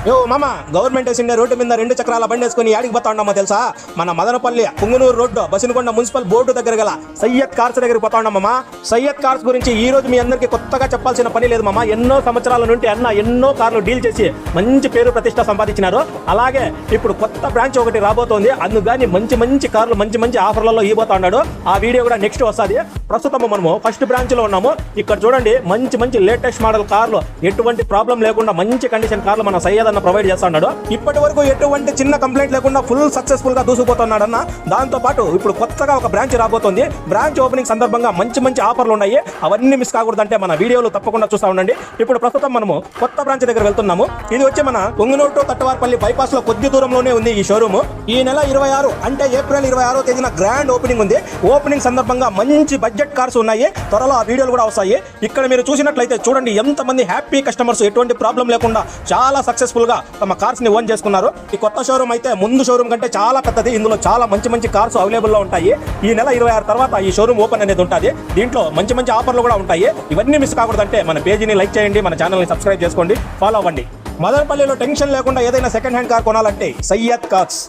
యో మామ, government వేసిండే road మీద 2 చక్రాల బండి వేసుకుని యాడికి పోతా ఉన్నామో తెలుసా? మన Madanapalle Punganur road Basinakonda municipal board దగ్గర గల సయ్యద్ కార్స్ దగ్గరికి పోతా ఉన్నామమ్మా. సయ్యద్ కార్స్ గురించి ఈ రోజు మీ అందరికీ కొత్తగా చెప్పాల్సిన పని లేదు మామ. ఎన్నో సంవత్సరాల నుండి ఎన్నో కార్లు డీల్ చేసి మంచి పేరు ప్రతిష్ట సంపాదించినారు. అలాగే ఇప్పుడు కొత్త బ్రాంచ్ ఒకటి రాబోతోంది. అందుకని మంచి కార్లు మంచి ఆఫర్లలో ఇవ్వబోతా ఉన్నాడు. ఆ వీడియో కూడా నెక్స్ట్ వస్తుంది. ప్రస్తుతం మనము ఫస్ట్ బ్రాంచ్ లో ఉన్నాము. ఇక్కడ చూడండి, మంచి లేటెస్ట్ మోడల్ కార్లు, ఎటువంటి ప్రాబ్లం లేకుండా మంచి కండిషన్ కార్లు మన సయ్యద్ ప్రొవైడ్ చేస్తున్నాడు. ఇప్పటి వరకు ఎటువంటి చిన్న కంప్లైంట్ లేకుండా ఫుల్ సక్సెస్ఫుల్ గా దూసుకుపోతున్నాడు అన్న. దాంతో పాటు ఇప్పుడు కొత్తగా ఒక బ్రాంచ్ రాబోతోంది. బ్రాంచ్ ఓపెనింగ్ సందర్భంగా మంచి ఆఫర్లు ఉన్నాయి. అవన్నీ మిస్ కాకూడదంటే మన వీడియోలు తప్పకుండా చూస్తూ ఉండండి. ఇప్పుడు ప్రస్తుతం మనము కొత్త బ్రాంచ్ దగ్గర వెళ్తున్నాము. ఇది వచ్చి మన పొంగునూరు టు తట్టవారపల్లి బైపాస్ లో కొద్ది దూరంలోనే ఉంది ఈ షోరూమ్. ఈ నెల 26 అంటే ఏప్రిల్ 26వ తేదీన గ్రాండ్ ఓపెనింగ్ ఉంది. ఓపెనింగ్ సందర్భంగా మంచి బడ్జెట్ కార్స్ ఉన్నాయి. త్వరలో ఆ వీడియోలు కూడా వస్తాయి. ఇక్కడ మీరు చూసినట్లయితే చూడండి, ఎంతమంది హ్యాపీ కస్టమర్స్, ఎటువంటి ప్రాబ్లం లేకుండా చాలా సక్సెస్ఫుల్ గా తమ కార్స్ ని ఓన్ చేసుకున్నారు. ఈ కొత్త షోరూమ్ అయితే ముందు షోరూమ్ కంటే చాలా పెద్దది. ఇందులో చాలా మంచి కార్స్ అవైలబుల్ లో ఉంటాయి. ఈ నెల 26 తర్వాత ఈ షోరూమ్ ఓపెన్ అనేది ఉంటుంది. దీంట్లో మంచి ఆఫర్లు కూడా ఉంటాయి. ఇవన్నీ మిస్ కాకూడదంటే మన పేజీని లైక్ చేయండి, మన ఛానల్ ని సబ్స్క్రైబ్ చేసుకోండి, ఫాలో అవ్వండి. మదనపల్లిలో టెన్షన్ లేకుండా ఏదైనా సెకండ్ హ్యాండ్ కార్ కొనాలంటే సయ్యద్ కార్స్.